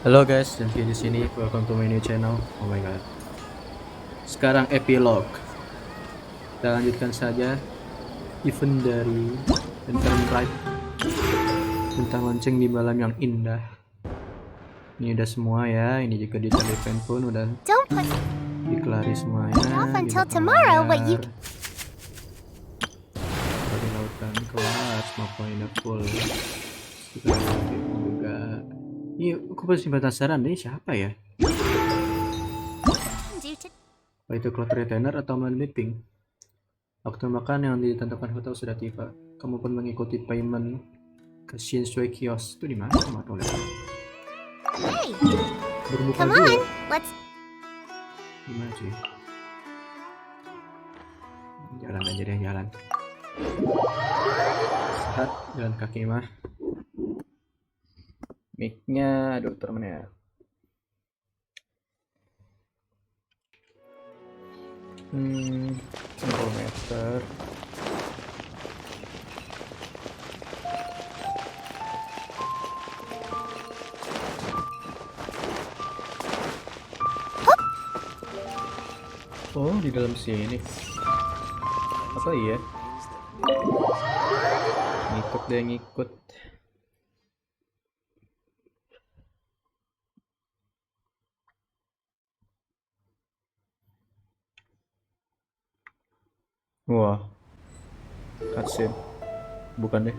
Halo guys, Janki di sini. Welcome to my new channel. Oh my god. Sekarang epilog. Kita lanjutkan saja event dari Rite tentang lonceng di malam yang indah. Ini udah semua ya. Ini juga di event pun udah dikelari semuanya. Until tomorrow, what you di lautan kelas, semua poinnya full. Kita juga. Ini aku pasti penasaran deh siapa ya? Apa itu cloud retainer atau meeting? Waktu makan yang ditentukan Hu Tao sudah tiba. Kamu pun mengikuti Paimon ke Xinyue Kiosk. Itu di mana? Nggak tahu lihat. Hey, Bermuka come dulu. on, let's. Gimana sih? Jalan aja deh, jalan. Sehat, jalan kaki mah. Mic-nya, aduh temen ya. Meter. Oh, di dalam sini. Apa iya? Ngikut deh, ngikut. Wah, cutscene. Bukan deh.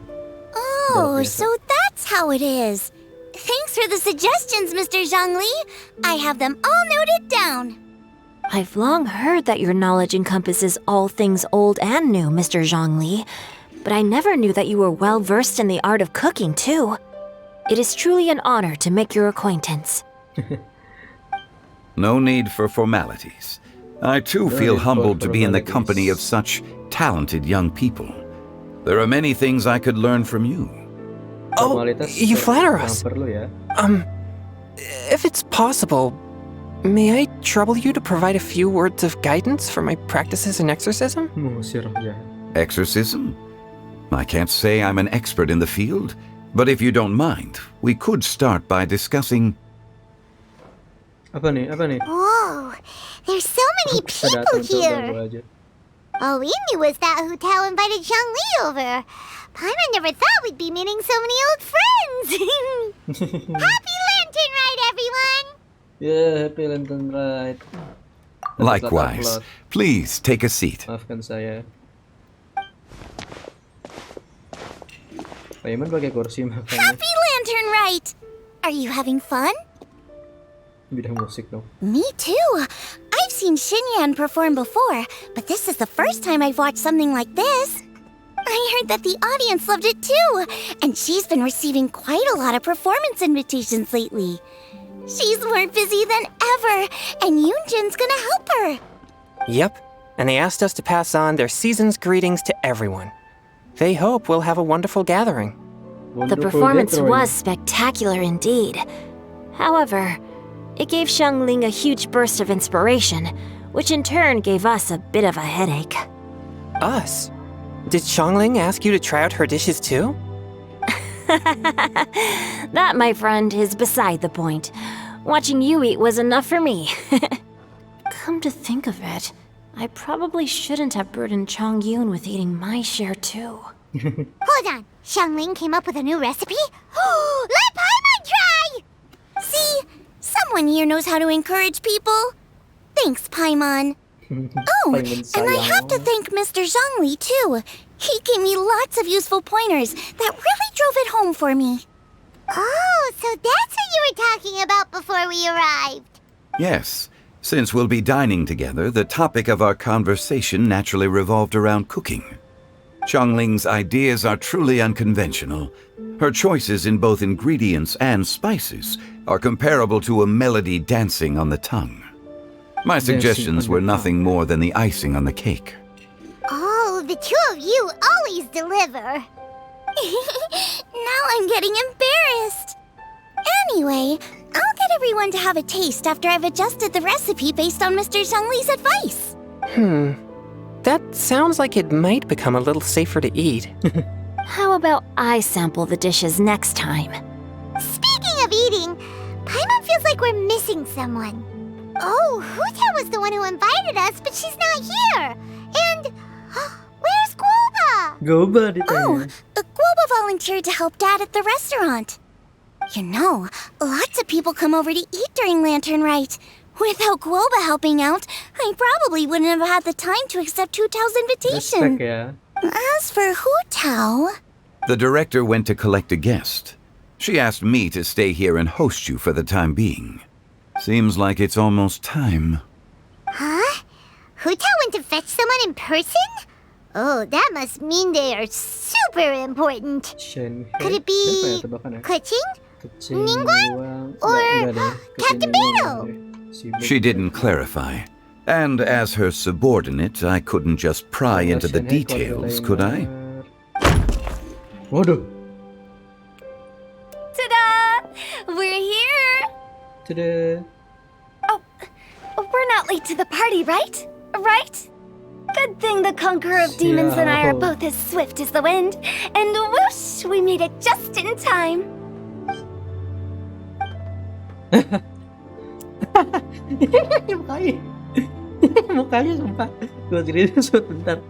Oh, so that's how it is. Thanks for the suggestions, Mr. Zhongli. I have them all noted down. I've long heard that your knowledge encompasses all things old and new, Mr. Zhongli, but I never knew that you were well versed in the art of cooking, too. It is truly an honor to make your acquaintance. No need for formalities. I too feel humbled to be in the company of such talented young people. There are many things I could learn from you. Oh, you flatter us. Ya. If it's possible, may I trouble you to provide a few words of guidance for my practices in exorcism? Ngusir ya. Exorcism? I can't say I'm an expert in the field, but if you don't mind, we could start by discussing... Apa nih? Whoa, there's so many people here. All we knew was that Hu Tao invited Zhongli over. Paimon never thought we'd be meeting so many old friends. Happy Lantern Rite, everyone! Yeah, happy Lantern Rite. Likewise. Please take a seat. Maafkan saya. Paimon pakai kursi makanya. Happy Lantern Rite! Are you having fun? Bidang musik dong. Me too. I've seen Xinyan perform before, but this is the first time I've watched something like this. I heard that the audience loved it too, and she's been receiving quite a lot of performance invitations lately. She's more busy than ever, and Yoonjin's gonna help her. Yep, and they asked us to pass on their season's greetings to everyone. They hope we'll have a wonderful gathering. The performance was spectacular indeed. However, it gave Xiangling a huge burst of inspiration, which in turn gave us a bit of a headache. Us? Did Xiangling ask you to try out her dishes too? That, my friend, is beside the point. Watching you eat was enough for me. Come to think of it, I probably shouldn't have burdened Chongyun with eating my share too. Hold on, Xiangling came up with a new recipe? Let Paimon try! See? Someone here knows how to encourage people. Thanks, Paimon. Oh, and I have to thank Mr. Zhongli, too. He gave me lots of useful pointers that really drove it home for me. Oh, so that's what you were talking about before we arrived. Yes. Since we'll be dining together, the topic of our conversation naturally revolved around cooking. Xiangling's ideas are truly unconventional. Her choices in both ingredients and spices are comparable to a melody dancing on the tongue. My suggestions were nothing more than the icing on the cake. Oh, the two of you always deliver. Now I'm getting embarrassed. Anyway, I'll get everyone to have a taste after I've adjusted the recipe based on Mr. Zhongli's advice. That sounds like it might become a little safer to eat. How about I sample the dishes next time? Speaking of eating, Paimon feels like we're missing someone. Oh, Hu Tao was the one who invited us, but she's not here. And where's Guoba? Goba ditanya. Oh, Guoba volunteered to help Dad at the restaurant. You know, lots of people come over to eat during Lantern Rite. Without Guoba helping out, I probably wouldn't have had the time to accept Hu Tao's invitation. Respect ya. As for Hu Tao... The director went to collect a guest. She asked me to stay here and host you for the time being. Seems like it's almost time. Huh? Hu Tao went to fetch someone in person? Oh, that must mean they are super important. Shen. Could it be Kuching? Ningguang? Or Captain Beto? She didn't clarify. And as her subordinate, I couldn't just pry into the details, could I? Waduh. Ta-da! We're here! Tada. Oh, we're not late to the party, right? Right? Good thing the Conqueror of Demons and I are both as swift as the wind. And whoosh, we made it just in time. Mukanya. Mukanya sumpah. Gua cerita sebentar.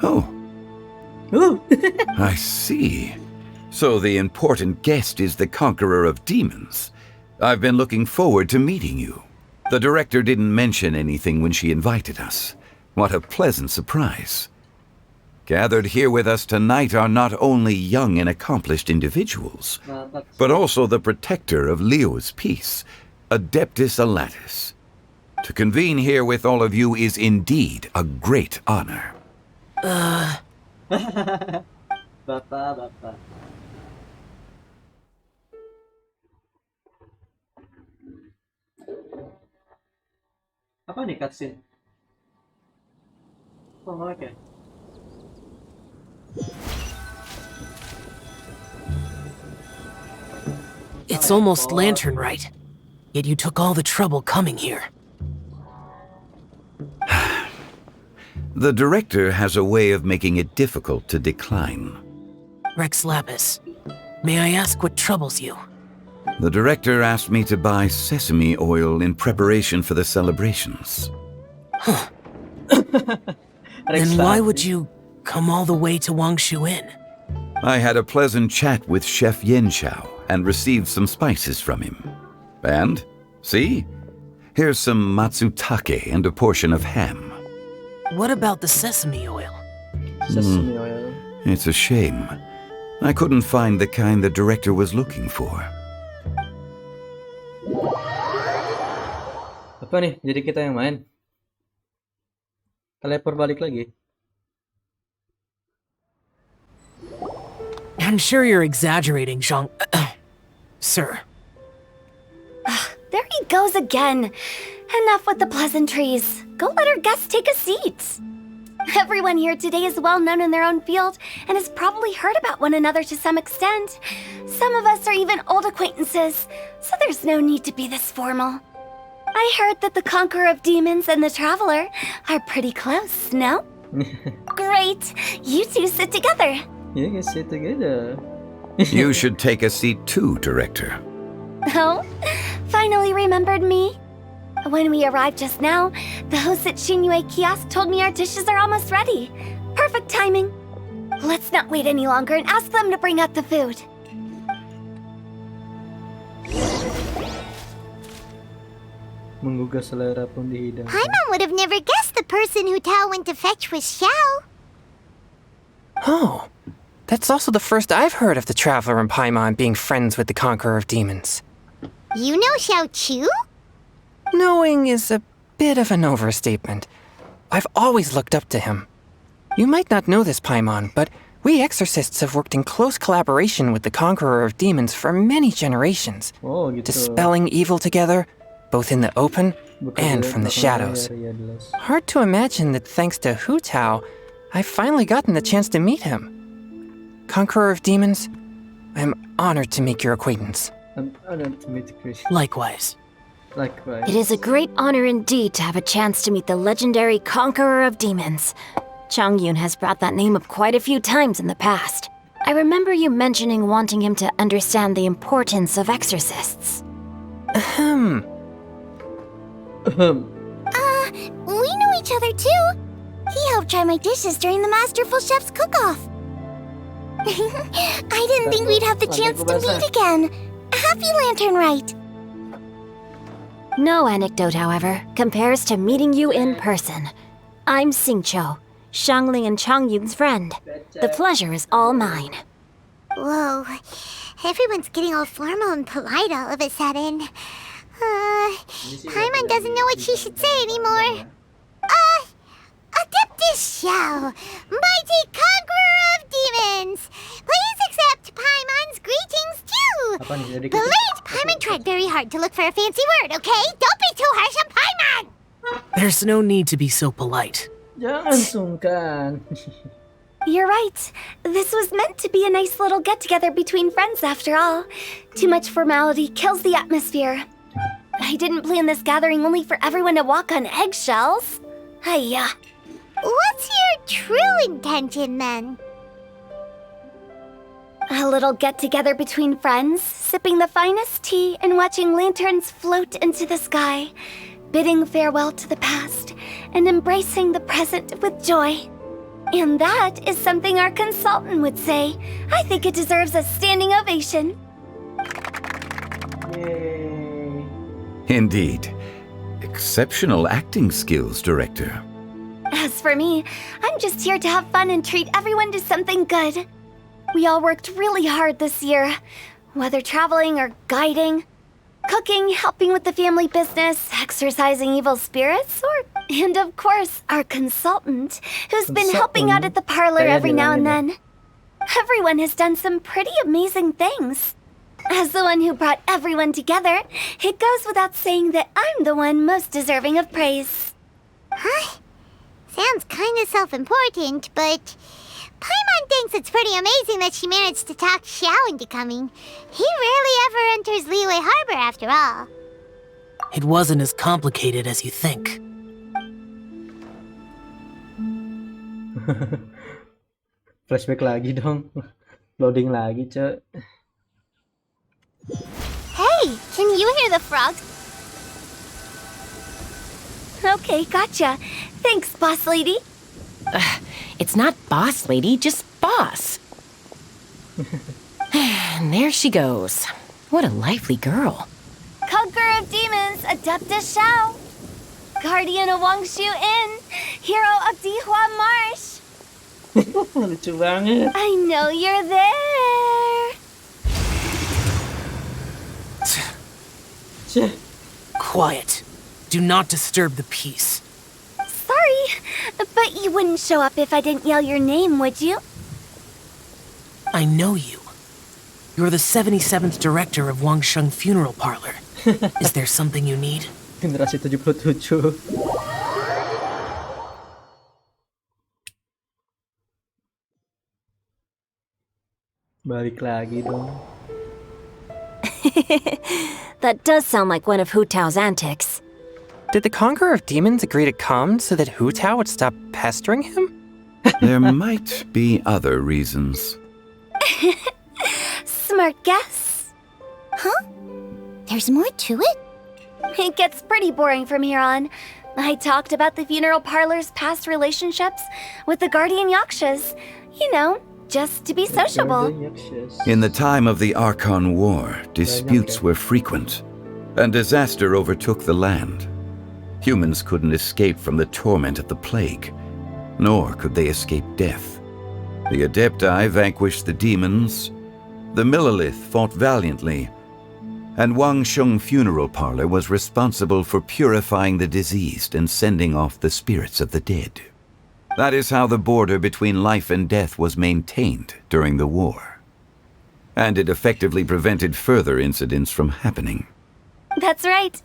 Oh, Oh. I see. So the important guest is the Conqueror of Demons. I've been looking forward to meeting you. The director didn't mention anything when she invited us. What a pleasant surprise. Gathered here with us tonight are not only young and accomplished individuals, but also the protector of Leo's peace, Adeptus Alatus. To convene here with all of you is indeed a great honor. Bapak. Apa nih cutscene? Oh, oke. It's almost Lantern Rite, yet you took all the trouble coming here. The director has a way of making it difficult to decline. Rex Lapis, may I ask what troubles you? The director asked me to buy sesame oil in preparation for the celebrations. Then why would you come all the way to Wangshu Inn? I had a pleasant chat with Chef Yenshao and received some spices from him. And, see? Here's some matsutake and a portion of ham. What about the sesame oil? Sesame oil. It's a shame. I couldn't find the kind the director was looking for. Apa nih? Jadi kita yang main? Teleport balik lagi. I'm sure you're exaggerating, Zhang... Sir. There he goes again. Enough with the pleasantries. Go let our guests take a seat. Everyone here today is well known in their own field and has probably heard about one another to some extent. Some of us are even old acquaintances, so there's no need to be this formal. I heard that the Conqueror of Demons and the Traveler are pretty close, no? Great. You two sit together. You can sit together. You should take a seat too, director. Oh, finally remembered me? When we arrived just now, the host at Xinyue Kiosk told me our dishes are almost ready. Perfect timing. Let's not wait any longer and ask them to bring out the food. Menggugah selera pun di hidang. Paimon would have never guessed the person Hu Tao went to fetch was Xiao. Oh, that's also the first I've heard of the Traveler and Paimon being friends with the Conqueror of Demons. You know Xiao Chu? Knowing is a bit of an overstatement. I've always looked up to him. You might not know this, Paimon, but we exorcists have worked in close collaboration with the Conqueror of Demons for many generations, Oh, gitu. dispelling evil together, both in the open and Bekerja from the belakang shadows. layar, ya jelas. Hard to imagine that thanks to Hu Tao, I've finally gotten the chance to meet him. Conqueror of Demons, I'm honored to make your acquaintance. I'm honored to meet Chris. Likewise. Likewise. It is a great honor indeed to have a chance to meet the legendary Conqueror of Demons. Changyun has brought that name up quite a few times in the past. I remember you mentioning wanting him to understand the importance of exorcists. Ahem. We know each other too. He helped try my dishes during the Masterful Chef's cook-off. I didn't think we'd have the chance to meet again. Happy Lantern Rite. No anecdote, however, compares to meeting you in person. I'm Xingqiu, Xiangling and Changyun's friend. The pleasure is all mine. Whoa, everyone's getting all formal and polite all of a sudden. Paimon doesn't know what she should say anymore. Adeptus Xiao, mighty conqueror of demons, please accept Paimon's greetings too. Apa nih? Jadi Polite, Paimon tried very hard to look for a fancy word, okay? Don't be too harsh on Paimon! There's no need to be so polite. Jangan sungkan. You're right. This was meant to be a nice little get-together between friends after all. Too much formality kills the atmosphere. I didn't plan this gathering only for everyone to walk on eggshells. Hiya. What's your true intention then? A little get-together between friends, sipping the finest tea and watching lanterns float into the sky, bidding farewell to the past and embracing the present with joy. And that is something our consultant would say. I think it deserves a standing ovation. Yay. Indeed. Exceptional acting skills, Director. As for me, I'm just here to have fun and treat everyone to something good. We all worked really hard this year, whether traveling or guiding, cooking, helping with the family business, exorcising evil spirits, and of course, our consultant, who's been helping out at the parlor every now and then. Everyone has done some pretty amazing things. As the one who brought everyone together, it goes without saying that I'm the one most deserving of praise. Huh? Sounds kind of self-important, but Paimon thinks it's pretty amazing that she managed to talk Xiao into coming. He rarely ever enters Liyue Harbor after all. It wasn't as complicated as you think. Flashback lagi dong. Loading lagi, Cek. Hey, can you hear the frogs? Okay, gotcha. Thanks, boss lady. It's not boss lady, just boss. And there she goes. What a lively girl. Conqueror of demons, Adeptus Xiao. Guardian of Wangshu Inn, hero of Dihua Marsh. Lucu banget. I know you're there. Cek. Quiet. Do not disturb the peace. Sorry, but you wouldn't show up if I didn't yell your name, would you? I know you. You're the 77th director of Wangsheng Funeral Parlor. Is there something you need? Generasi 77. Balik lagi dong. That does sound like one of Hu Tao's antics. Did the Conqueror of Demons agree to come so that Hu Tao would stop pestering him? There might be other reasons. Smart guess. Huh? There's more to it? It gets pretty boring from here on. I talked about the funeral parlor's past relationships with the guardian yakshas. You know, just to be sociable. In the time of the Archon War, disputes were frequent, and disaster overtook the land. Humans couldn't escape from the torment of the plague, nor could they escape death. The Adepti vanquished the demons, the Millelith fought valiantly, and Wangsheng Funeral Parlor was responsible for purifying the diseased and sending off the spirits of the dead. That is how the border between life and death was maintained during the war. And it effectively prevented further incidents from happening. That's right.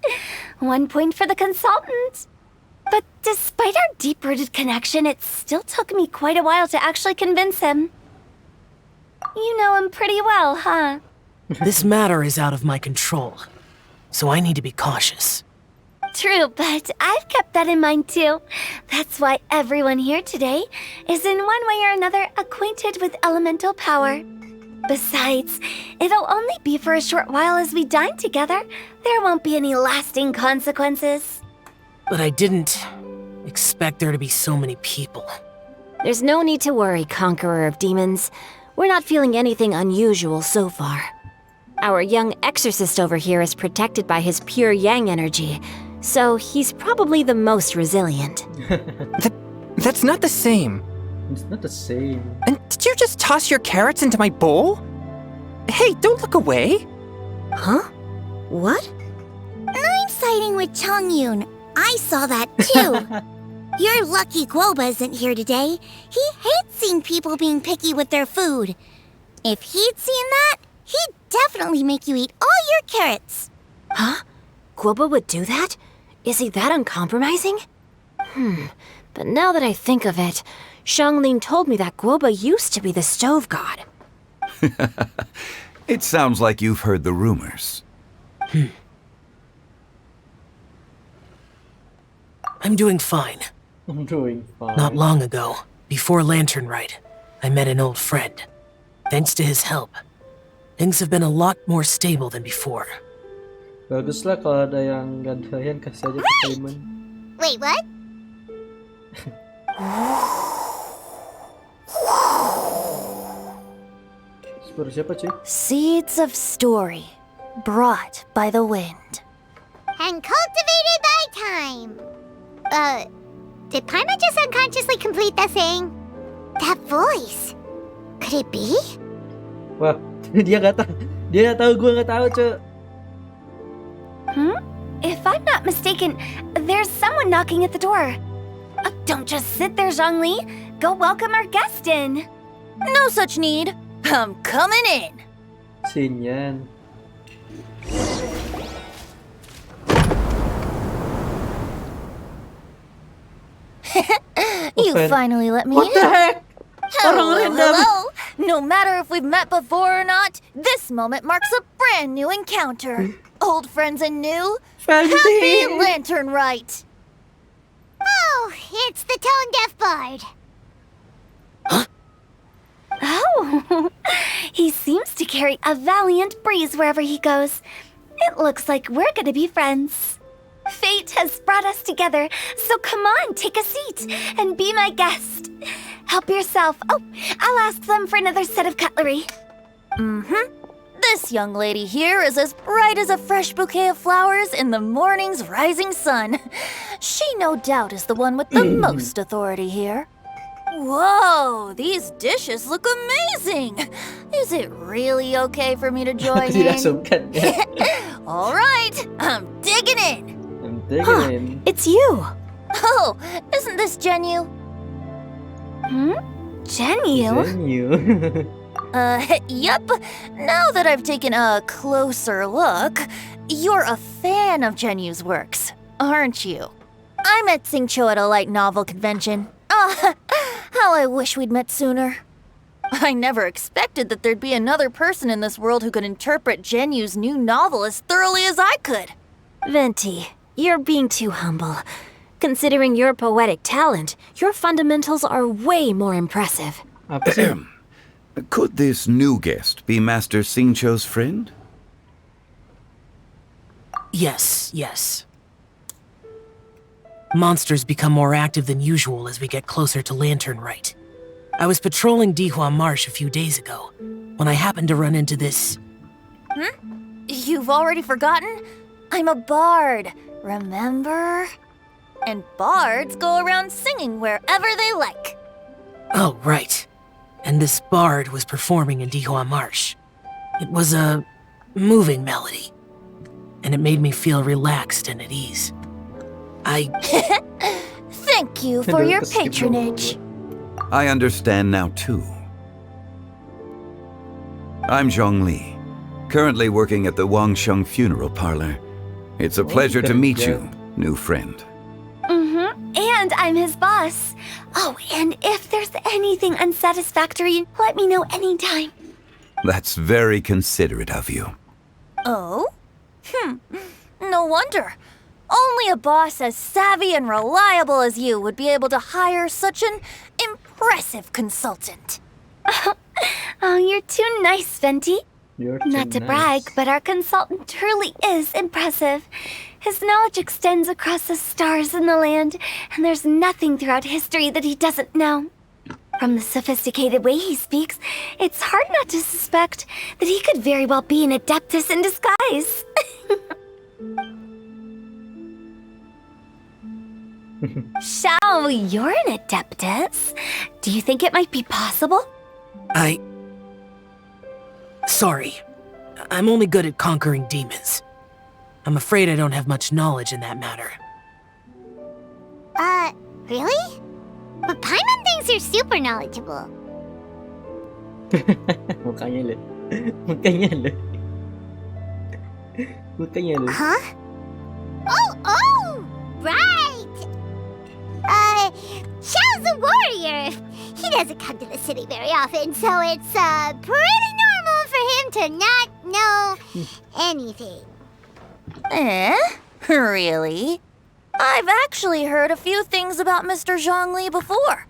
1 point for the consultant. But despite our deep-rooted connection, it still took me quite a while to actually convince him. You know him pretty well, huh? This matter is out of my control, so I need to be cautious. True, but I've kept that in mind too. That's why everyone here today is in one way or another acquainted with elemental power. Besides, it'll only be for a short while as we dine together. There won't be any lasting consequences. But I didn't expect there to be so many people. There's no need to worry, Conqueror of Demons. We're not feeling anything unusual so far. Our young exorcist over here is protected by his pure yang energy, so he's probably the most resilient. That's not the same. It's not the same. And did you just toss your carrots into my bowl? Hey, don't look away. Huh? What? I'm siding with Chongyun. I saw that too. Your lucky Guoba isn't here today. He hates seeing people being picky with their food. If he'd seen that, he'd definitely make you eat all your carrots. Huh? Guoba would do that? Is he that uncompromising? But now that I think of it, Xianglin told me that Guoba used to be the stove god. It sounds like you've heard the rumors. I'm doing fine. I'm doing fine. Not long ago, before Lantern Rite, I met an old friend. Thanks to his help, things have been a lot more stable than before. Baguslah kalau ada yang gandayan kasih aja ke Paimon. Wait, what? Suara siapa cuy? Seeds of story, brought by the wind. And cultivated by time. Did Paimon just unconsciously complete that saying? That voice. Could it be? Wah, dia nggak tahu. Dia nggak tahu, gue nggak tahu cuy. If I'm not mistaken, there's someone knocking at the door. Don't just sit there, Zhongli. Go welcome our guest in. No such need. I'm coming in. Sinyan. You Open. finally let me What the in. heck? Orang random. Hello. No matter if we've met before or not, this moment marks a brand new encounter. Old friends and new. Happy Fancy. Lantern Rite. Oh, it's the tone-deaf bard. Oh, he seems to carry a valiant breeze wherever he goes. It looks like we're gonna be friends. Fate has brought us together, so come on, take a seat and be my guest. Help yourself. Oh, I'll ask them for another set of cutlery. This young lady here is as bright as a fresh bouquet of flowers in the morning's rising sun. She no doubt is the one with the most authority here. Whoa, these dishes look amazing. Is it really okay for me to join Tidak in? sungkan ya. All right, I'm digging in. I'm digging in. It's you! Oh, isn't this Genyu? Genyu? Genyu. Yep. Now that I've taken a closer look, you're a fan of Genyu's works, aren't you? I met Xingqiu at a light novel convention. How I wish we'd met sooner. I never expected that there'd be another person in this world who could interpret Genyu's new novel as thoroughly as I could. Venti, you're being too humble. Considering your poetic talent, your fundamentals are way more impressive. Apa sih? Could this new guest be Master Xingqiu's friend? Yes. Monsters become more active than usual as we get closer to Lantern Rite. I was patrolling Dihua Marsh a few days ago when I happened to run into this. You've already forgotten? I'm a bard, remember? And bards go around singing wherever they like. Oh, right. And this bard was performing in Dihua Marsh. It was a moving melody, and it made me feel relaxed and at ease. Thank you for your patronage. I understand now, too. I'm Zhongli, currently working at the Wangsheng Funeral Parlor. It's a pleasure to meet you, new friend. And I'm his boss. Oh, and if there's anything unsatisfactory, let me know anytime. That's very considerate of you. Oh? No wonder. Only a boss as savvy and reliable as you would be able to hire such an impressive consultant. Oh, you're too nice, Venti. You're Not too to brag, nice. but our consultant truly is impressive. His knowledge extends across the stars and the land, and there's nothing throughout history that he doesn't know. From the sophisticated way he speaks, it's hard not to suspect that he could very well be an adeptus in disguise. Xiao, you're an adeptus. Do you think it might be possible? Sorry. I'm only good at conquering demons. I'm afraid I don't have much knowledge in that matter. Really? But Paimon thinks you're super knowledgeable. Mukanya loh. Mukanya loh. Mukanya loh. Huh? Oh, right! Xiao's a warrior. He doesn't come to the city very often, so it's, pretty normal for him to not know anything. Really? I've actually heard a few things about Mr. Zhongli before.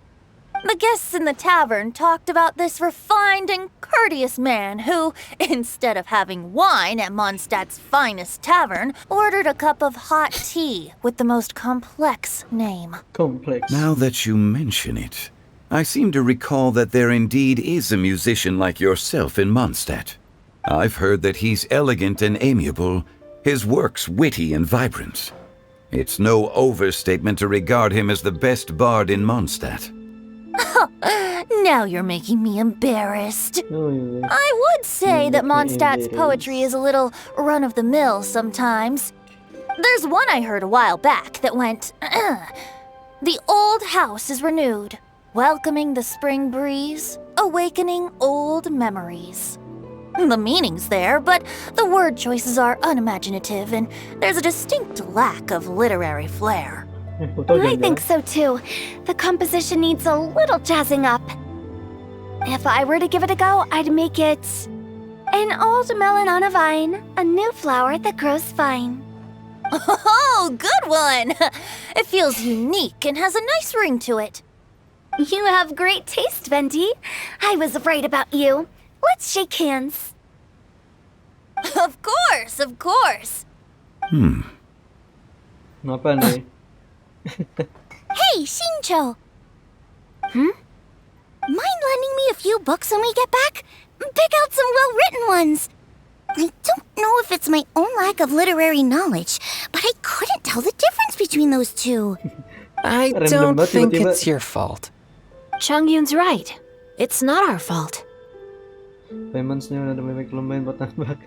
The guests in the tavern talked about this refined and courteous man who, instead of having wine at Mondstadt's finest tavern, ordered a cup of hot tea with the most complex name. Complex. Now that you mention it, I seem to recall that there indeed is a musician like yourself in Mondstadt. I've heard that he's elegant and amiable, his works witty and vibrant. It's no overstatement to regard him as the best bard in Mondstadt. Now you're making me embarrassed. Oh, yeah. I would say that Mondstadt's It is. poetry is a little run-of-the-mill sometimes. There's one I heard a while back that went, "The old house is renewed, welcoming the spring breeze, awakening old memories." The meaning's there, but the word choices are unimaginative, and there's a distinct lack of literary flair. I think so too. The composition needs a little jazzing up. If I were to give it a go, I'd make it an old melon on a vine, a new flower that grows fine. Oh, good one! It feels unique and has a nice ring to it. You have great taste, Venti. I was right about you. Let's shake hands. Of course, of course. Apa nih? Hey, Shincho! Mind lending me a few books when we get back? Pick out some well-written ones. I don't know if it's my own lack of literary knowledge, but I couldn't tell the difference between those two. I Random don't banget think tiba-tiba. it's your fault. Changyun's right. It's not our fault. Paimon sebenarnya ada memang lumayan buat nambah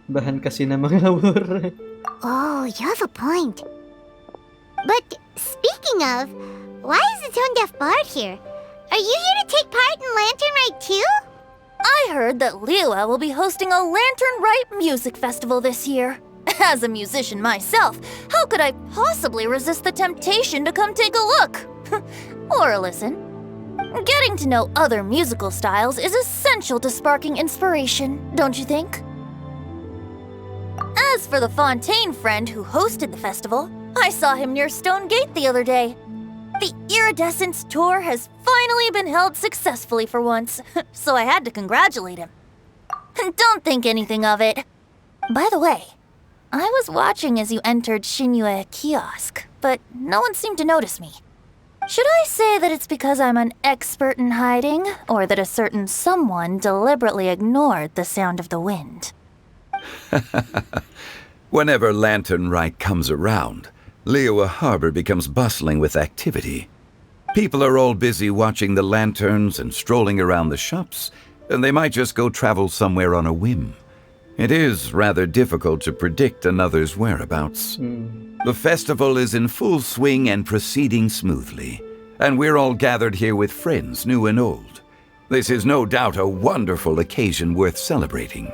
bahan kasina mangawur. Oh, you have a point. But speaking of, why is the tone-deaf bard here? Are you here to take part in Lantern Rite too? I heard that Liua will be hosting a Lantern Rite music festival this year. As a musician myself, how could I possibly resist the temptation to come take a look? Or listen. Getting to know other musical styles is essential to sparking inspiration, don't you think? As for the Fontaine friend who hosted the festival, I saw him near Stone Gate the other day. The Iridescence tour has finally been held successfully for once, so I had to congratulate him. Don't think anything of it. By the way, I was watching as you entered Xinyue Kiosk, but no one seemed to notice me. Should I say that it's because I'm an expert in hiding, or that a certain someone deliberately ignored the sound of the wind? Whenever Lantern Rite comes around, Liua Harbor becomes bustling with activity. People are all busy watching the lanterns and strolling around the shops, and they might just go travel somewhere on a whim. It is rather difficult to predict another's whereabouts. The festival is in full swing and proceeding smoothly, and we're all gathered here with friends, new and old. This is no doubt a wonderful occasion worth celebrating.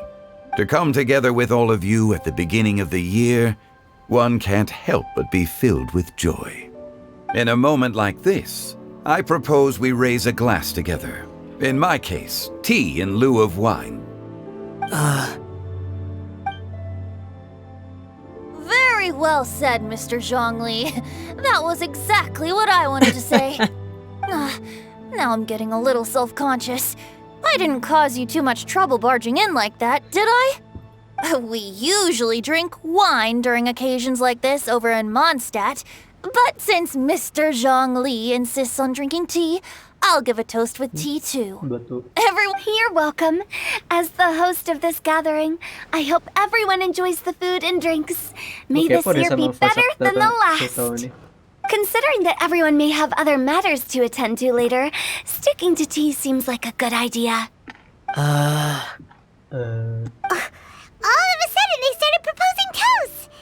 To come together with all of you at the beginning of the year, one can't help but be filled with joy. In a moment like this, I propose we raise a glass together. In my case, tea in lieu of wine. Very well said, Mr. Zhongli. That was exactly what I wanted to say. Now I'm getting a little self-conscious. I I didn't cause you too much trouble barging in like that, did I? We usually drink wine during occasions like this over in Mondstadt, but since Mr. Zhongli insists on drinking tea, I'll give a toast with tea too. Betul. Everyone, you're welcome. As the host of this gathering, I hope everyone enjoys the food and drinks. May this Kepo deh year sama be voice better actor than the Hu Tao last. ini. Considering that everyone may have other matters to attend to later, sticking to tea seems like a good idea. All of a sudden, they started proposing toasts.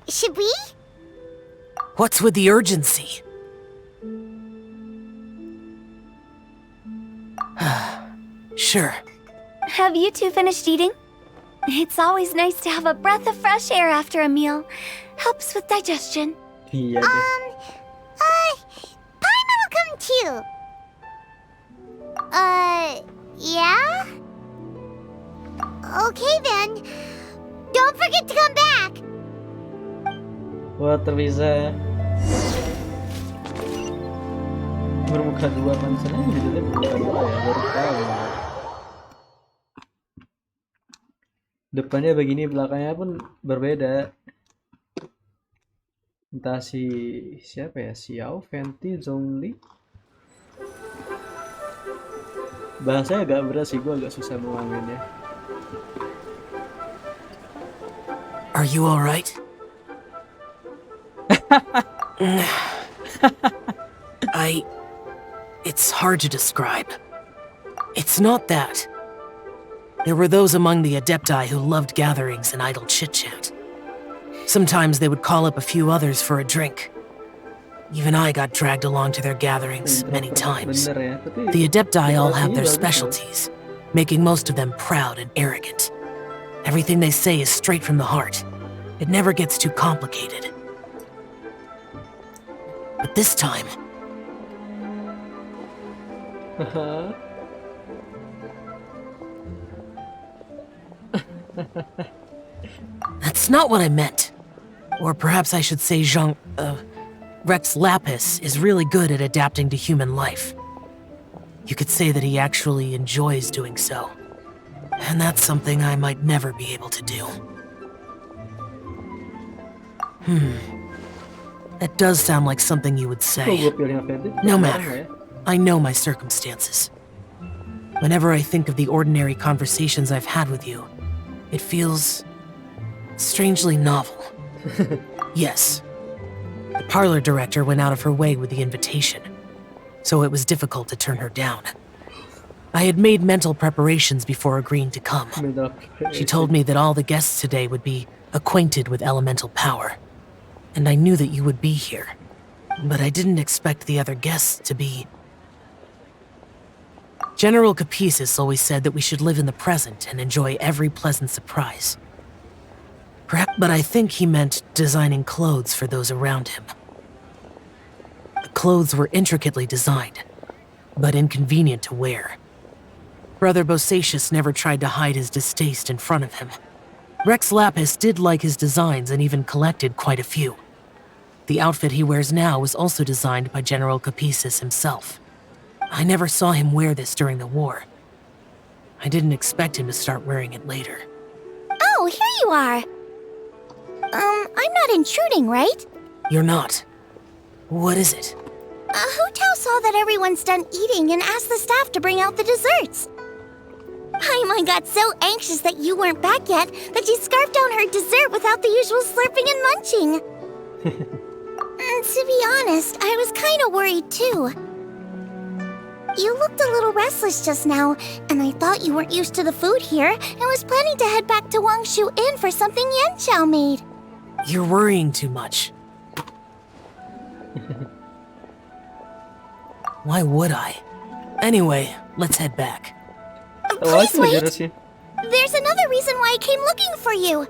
Should we? What's with the urgency? Sure. Have you two finished eating? It's always nice to have a breath of fresh air after a meal. Helps with digestion. Iya deh. Paimon will come too. Yeah? Okay then. Don't forget to come back. Wah, terpisah ya. Bermuka dua kan senang judulnya bermuka dua ya, baru tahu. Depannya begini, belakangnya pun berbeda. Entah siapa ya, Xiao, Fenty, Zhongli. Bahasanya agak berat sih, gue agak susah mengaminnya. Are you alright? It's hard to describe. It's not that. There were those among the Adepti who loved gatherings and idle chit-chat. Sometimes they would call up a few others for a drink. Even I got dragged along to their gatherings many times. Bener ya, tapi The Adepti all have their bagus loh. specialties, making most of them proud and arrogant. Everything they say is straight from the heart. It never gets too complicated. But this time, that's not what I meant. Or perhaps I should say Rex Lapis is really good at adapting to human life. You could say that he actually enjoys doing so. And that's something I might never be able to do. That does sound like something you would kok say. gue pilih Fenty? No Jarang matter. ya. I know my circumstances. Whenever I think of the ordinary conversations I've had with you, it feels strangely novel. Yes, the parlor director went out of her way with the invitation, so it was difficult to turn her down. I had made mental preparations before agreeing to come. She told me that all the guests today would be acquainted with elemental power, and I knew that you would be here. But I didn't expect the other guests to be... General Capisis always said that we should live in the present and enjoy every pleasant surprise. Perhaps, but I think he meant designing clothes for those around him. The clothes were intricately designed, but inconvenient to wear. Brother Bosacius never tried to hide his distaste in front of him. Rex Lapis did like his designs and even collected quite a few. The outfit he wears now was also designed by General Capisis himself. I never saw him wear this during the war. I didn't expect him to start wearing it later. Oh, here you are. I'm not intruding, right? You're not. What is it? Hu Tao saw that everyone's done eating and asked the staff to bring out the desserts. Paimon got so anxious that you weren't back yet that she scarfed down her dessert without the usual slurping and munching. To be honest, I was kind of worried too. You looked a little restless just now, and I thought you weren't used to the food here and was planning to head back to Wangshu Inn for something Yan Xiao made. You're worrying too much. Why would I? Anyway, let's head back. Please wait. There's another reason why I came looking for you.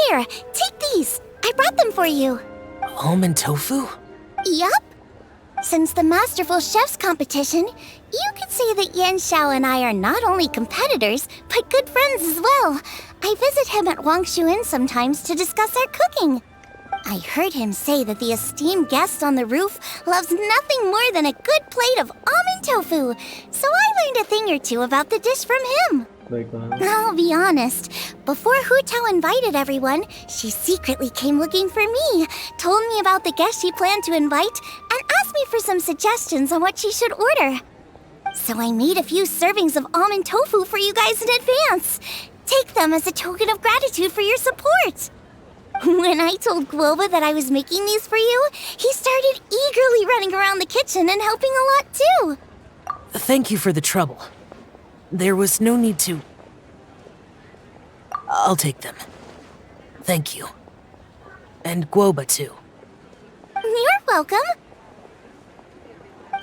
Here, take these. I brought them for you. Almond tofu? Yup. Since the Masterful Chef's competition, you could say that Yan Xiao and I are not only competitors, but good friends as well. I visit him at Wangshu Inn sometimes to discuss our cooking. I heard him say that the esteemed guest on the roof loves nothing more than a good plate of almond tofu, so I learned a thing or two about the dish from him. Baiklah. I'll be honest, before Hu Tao invited everyone, she secretly came looking for me, told me about the guest she planned to invite, and asked me for some suggestions on what she should order. So I made a few servings of almond tofu for you guys in advance. Take them as a token of gratitude for your support. When I told Guoba that I was making these for you, he started eagerly running around the kitchen and helping a lot too. Thank you for the trouble. There was no need to... I'll take them. Thank you. And Guoba too. You're welcome.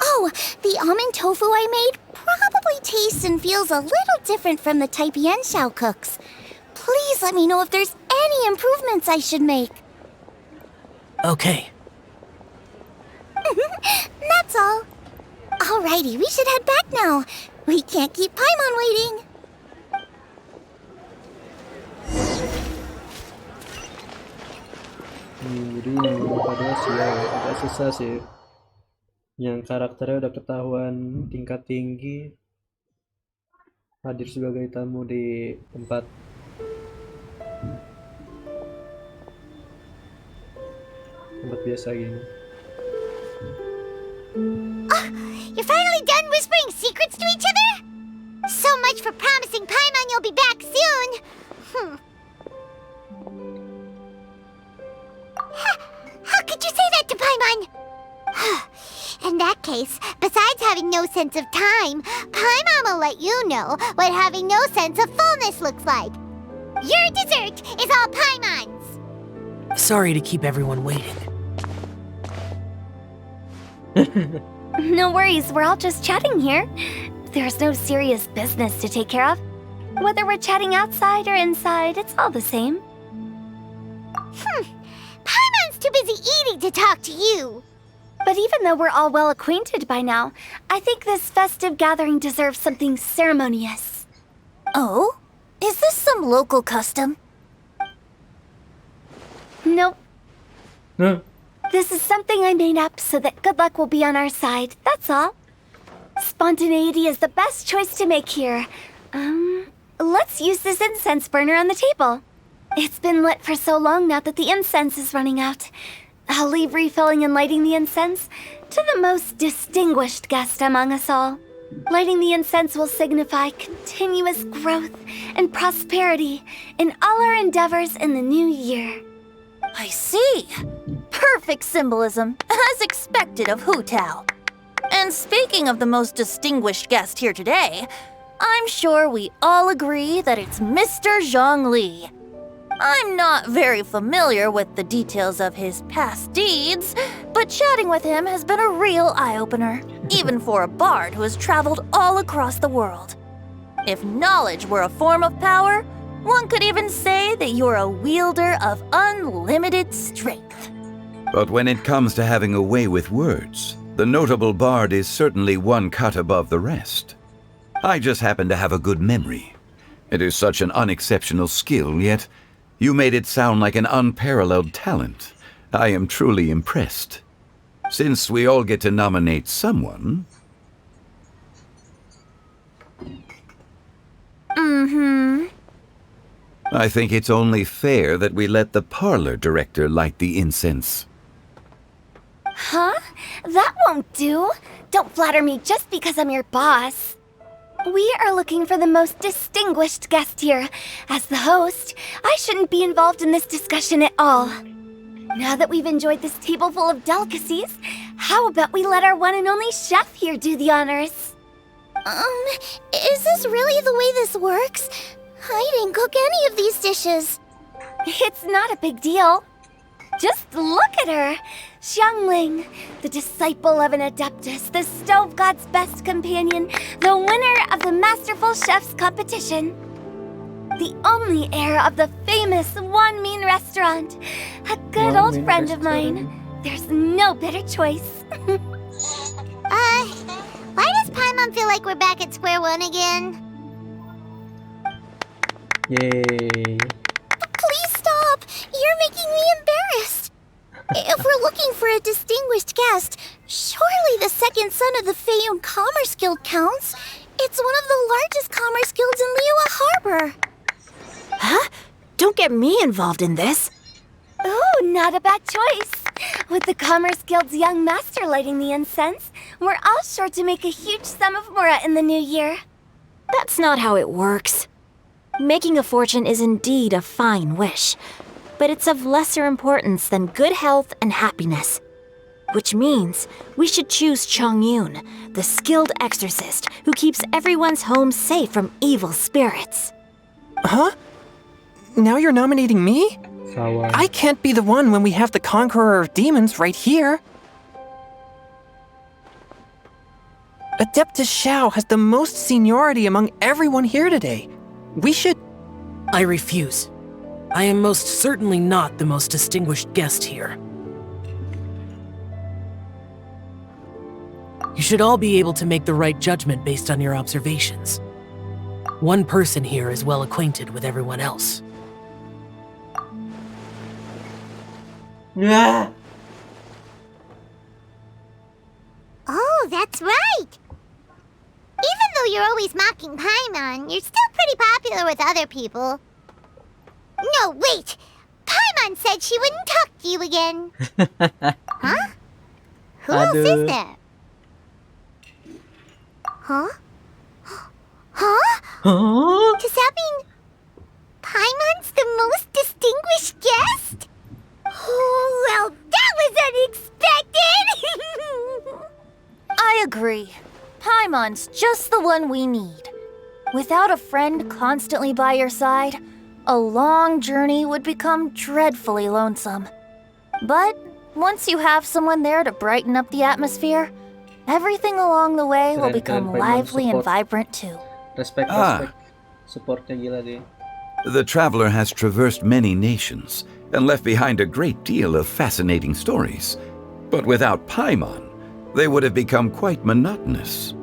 Oh, the almond tofu I made probably tastes and feels a little different from the type Yanxiao cooks. Please let me know if there's any improvements I should make. Okay. That's all. Alrighty, we should head back now. We can't keep Paimon waiting. Jadi yang pada sial agak susah sih. Yang karakternya udah ketahuan tingkat tinggi hadir sebagai tamu di tempat biasa gini. You're finally done whispering secrets to each other? So much for promising Paimon you'll be back soon. How could you say that to Paimon? In that case, besides having no sense of time, Paimon will let you know what having no sense of fullness looks like. Your dessert is all Paimon's. Sorry to keep everyone waiting. No worries, we're all just chatting here. There's no serious business to take care of. Whether we're chatting outside or inside, it's all the same. Paimon's too busy eating to talk to you. But even though we're all well acquainted by now, I think this festive gathering deserves something ceremonious. Oh? Is this some local custom? Nope. Huh? This is something I made up so that good luck will be on our side, that's all. Spontaneity is the best choice to make here. Let's use this incense burner on the table. It's been lit for so long now that the incense is running out. I'll leave refilling and lighting the incense to the most distinguished guest among us all. Lighting the incense will signify continuous growth and prosperity in all our endeavors in the new year. I see. Perfect symbolism, as expected of Hu Tao. And speaking of the most distinguished guest here today, I'm sure we all agree that it's Mr. Zhongli. I'm not very familiar with the details of his past deeds, but chatting with him has been a real eye-opener, even for a bard who has traveled all across the world. If knowledge were a form of power, one could even say that you're a wielder of unlimited strength. But when it comes to having a way with words, the notable bard is certainly one cut above the rest. I just happen to have a good memory. It is such an unexceptional skill, yet you made it sound like an unparalleled talent. I am truly impressed. Since we all get to nominate someone... I think it's only fair that we let the parlor director light the incense. Huh? That won't do. Don't flatter me just because I'm your boss. We are looking for the most distinguished guest here. As the host, I shouldn't be involved in this discussion at all. Now that we've enjoyed this table full of delicacies, how about we let our one and only chef here do the honors? Is this really the way this works? I didn't cook any of these dishes. It's not a big deal. Just look at her. Xiangling, the disciple of an adeptus, the stove god's best companion, the winner of the Masterful Chef's competition. The only heir of the famous One Mean restaurant. A good One old Mean friend of restaurant. mine. There's no better choice. Why does Paimon feel like we're back at square one again? Yay. Please stop! You're making me embarrassed. If we're looking for a distinguished guest, surely the second son of the Feiyun Commerce Guild counts. It's one of the largest commerce guilds in Liyue Harbor. Huh? Don't get me involved in this. Ooh, not a bad choice. With the Commerce Guild's young master lighting the incense, we're all sure to make a huge sum of mora in the new year. That's not how it works. Making a fortune is indeed a fine wish, but it's of lesser importance than good health and happiness. Which means we should choose Chongyun, the skilled exorcist who keeps everyone's home safe from evil spirits. Huh? Now you're nominating me? Sawa. I can't be the one when we have the Conqueror of Demons right here. Adeptus Xiao has the most seniority among everyone here today. We should... I refuse. I am most certainly not the most distinguished guest here. You should all be able to make the right judgment based on your observations. One person here is well acquainted with everyone else. Yeah. Oh, that's right! Even though you're always mocking Paimon, you're still pretty popular with other people. No, wait! Paimon said she wouldn't talk to you again. Huh? Who else Aduh. is there? Huh? Huh? Huh? Does that mean Paimon's the most distinguished guest? Oh, well, that was unexpected! I agree. Paimon's just the one we need. Without a friend constantly by your side, a long journey would become dreadfully lonesome. But once you have someone there to brighten up the atmosphere, everything along the way will Keren, become keren, Paimon lively and support. vibrant too. Respect, Ah. respect. Supportnya gila deh. The traveler has traversed many nations and left behind a great deal of fascinating stories. But without Paimon, they would have become quite monotonous.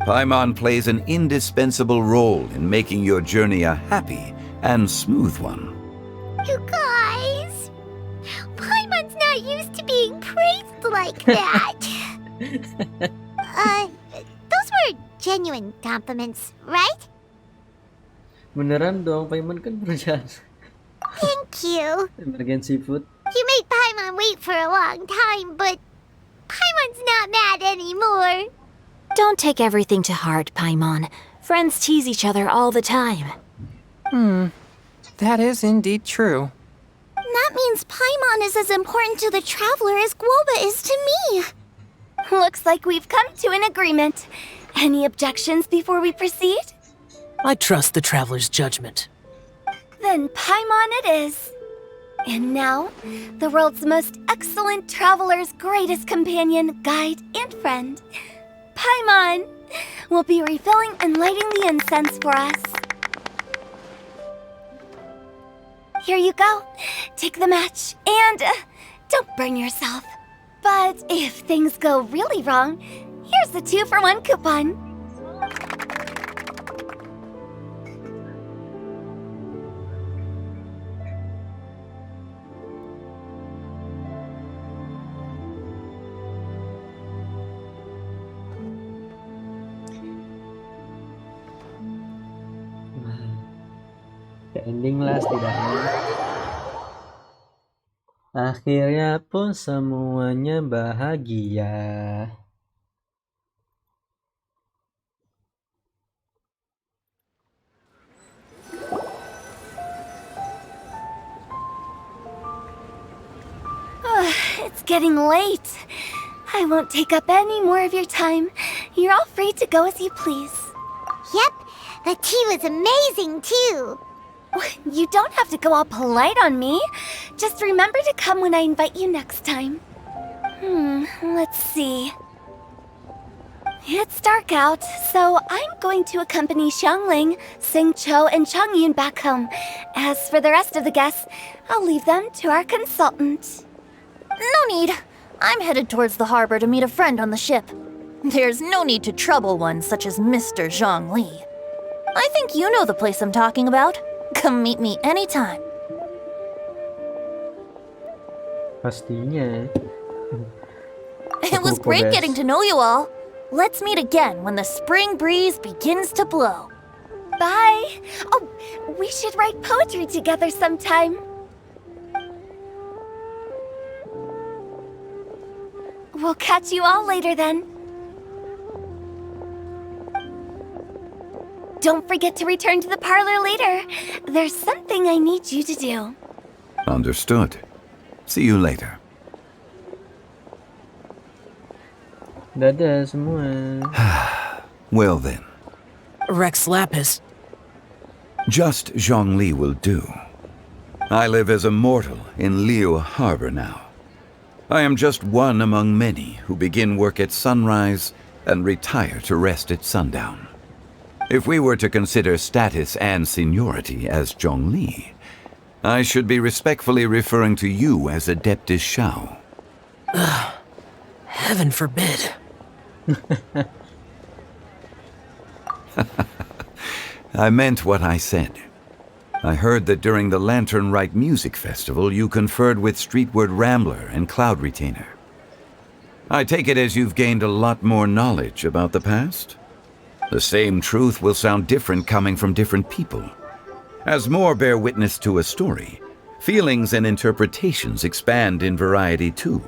Paimon plays an indispensable role in making your journey a happy and smooth one. You guys, Paimon's not used to being praised like that. Those were genuine compliments, right? Beneran dong, Paimon kan perusahaan Thank you. emergency food. You made Paimon wait for a long time, but Paimon's not mad anymore. Don't take everything to heart, Paimon. Friends tease each other all the time. That is indeed true. That means Paimon is as important to the traveler as Guoba is to me. Looks like we've come to an agreement. Any objections before we proceed? I trust the traveler's judgment. Then Paimon it is. And now, the world's most excellent traveler's greatest companion, guide, and friend, Paimon, will be refilling and lighting the incense for us. Here you go. Take the match, and don't burn yourself. But if things go really wrong, here's the 2-for-1 coupon. Ke ending lah setidaknya. Akhirnya pun semuanya bahagia. It's getting late. I won't take up any more of your time. You're all free to go as you please. Yep, the tea was amazing too. You don't have to go all polite on me. Just remember to come when I invite you next time. Let's see. It's dark out, so I'm going to accompany Xiangling, Xingqiu, and Chongyun back home. As for the rest of the guests, I'll leave them to our consultant. No need. I'm headed towards the harbor to meet a friend on the ship. There's no need to trouble one such as Mr. Zhongli. I think you know the place I'm talking about. Come meet me anytime. Pastinya. It was Aku great best. getting to know you all. Let's meet again when the spring breeze begins to blow. Bye. Oh, we should write poetry together sometime. We'll catch you all later then. Don't forget to return to the parlor later. There's something I need you to do. Understood. See you later. Dadah semua. Well then, Rex Lapis. just Zhongli will do. I live as a mortal in Liu Harbor now. I am just one among many who begin work at sunrise and retire to rest at sundown. If we were to consider status and seniority as Zhongli, I should be respectfully referring to you as Adeptus Shao. Heaven forbid. I meant what I said. I heard that during the Lantern Rite Music Festival you conferred with Streetward Rambler and Cloud Retainer. I take it as you've gained a lot more knowledge about the past? The same truth will sound different coming from different people. As more bear witness to a story, feelings and interpretations expand in variety too.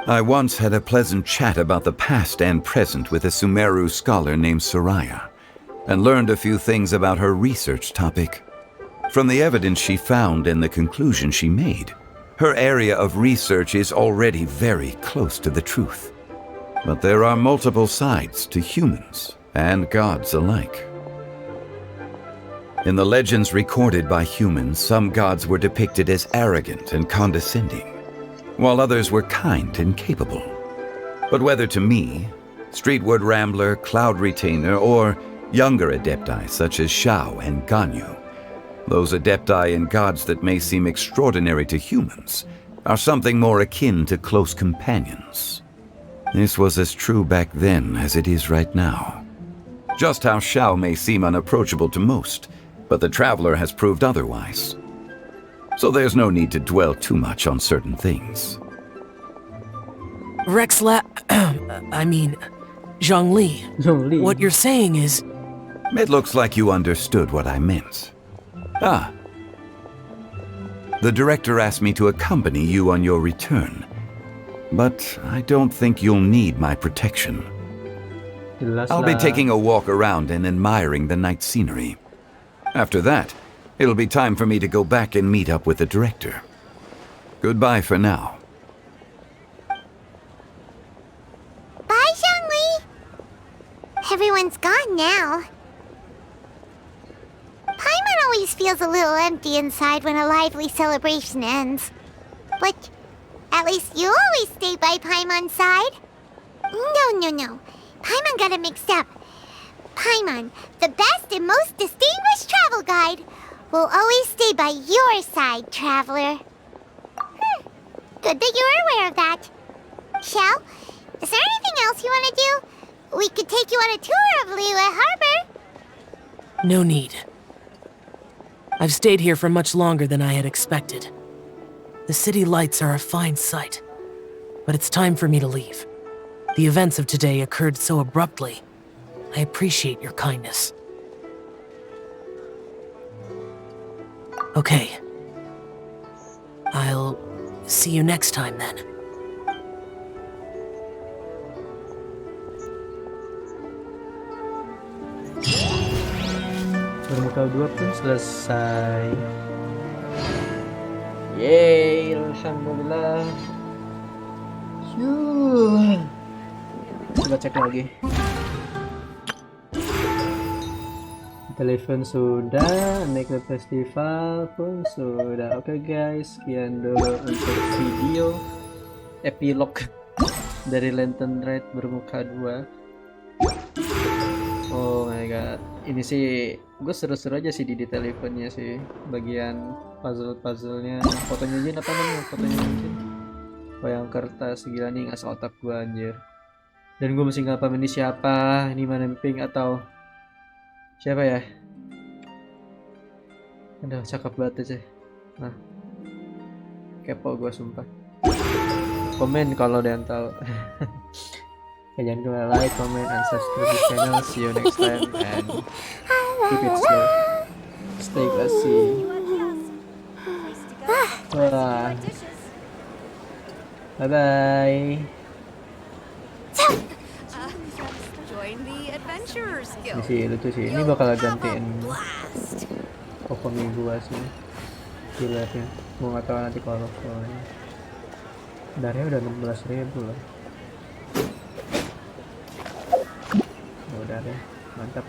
I once had a pleasant chat about the past and present with a Sumeru scholar named Soraya, and learned a few things about her research topic. From the evidence she found and the conclusion she made, her area of research is already very close to the truth. But there are multiple sides to humans and gods alike. In the legends recorded by humans, some gods were depicted as arrogant and condescending, while others were kind and capable. But whether to me, Streetward Rambler, Cloud Retainer, or younger adepti such as Shao and Ganyu, those adepti and gods that may seem extraordinary to humans are something more akin to close companions. This was as true back then as it is right now. Just how Shao may seem unapproachable to most, but the Traveler has proved otherwise. So there's no need to dwell too much on certain things. Zhongli. Zhongli. What you're saying is... It looks like you understood what I meant. Ah. The director asked me to accompany you on your return, but I don't think you'll need my protection. Jelas I'll be lah. taking a walk around and admiring the night scenery. After that, it'll be time for me to go back and meet up with the director. Goodbye for now. Bye, Xiangli. Everyone's gone now. Paimon always feels a little empty inside when a lively celebration ends. But at least you always stay by Paimon's side. No. Paimon got it mixed up. Paimon, the best and most distinguished travel guide, will always stay by your side, traveler. Good that you're aware of that. Shell, is there anything else you want to do? We could take you on a tour of Liyue Harbor. No need. I've stayed here for much longer than I had expected. The city lights are a fine sight, but it's time for me to leave. The events of today occurred so abruptly. I appreciate your kindness. Okay. I'll see you next time then. Bermuka 2 pun selesai. Yeay, alhamdulillah. Coba cek lagi. Telepon sudah, naik ke festival pun sudah. Oke guys, sekian dulu untuk video epilog dari Lantern Rite Bermuka 2. Oh my god, ini sih gue seru-seru aja sih di teleponnya sih, bagian puzzle-puzzlenya. Fotonya Jin apa namanya? Fotonya Jin, wayang kertas, gila nih ngasal otak gue anjir. Dan gue mesti ngapa ini siapa? Ini mana pink atau siapa ya? Aduh, cakep banget aja. Nah, kepo gue sumpah. Komen kalau ada yang tahu. Jangan lupa like, comment, and subscribe to the channel. See you next time and keep it slow. Stay classy. Wah. Bye bye. Ini sih lucu sih. Ini bakal gantiin Kokomi gua sih. Gila sih. Mau nggak tahu nanti kalau darahnya udah 16.000 loh. Udah deh, mantap.